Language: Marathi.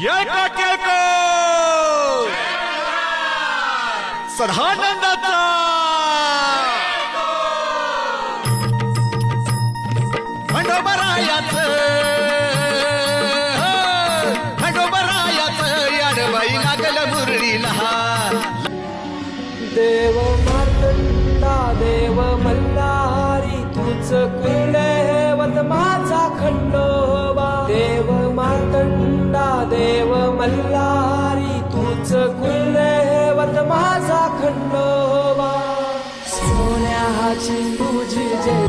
येळको सदानंदाचा खंडोबरायाचं याडबाई लागल मुरळीला देव मार्तंडा देव मल्हारी तूच कुलदैवत माझा खंडोबा देव मार्तंडा देव मल्हारी तूच कुलदैवत माझा खंडोबा सोन्याची तुझी जय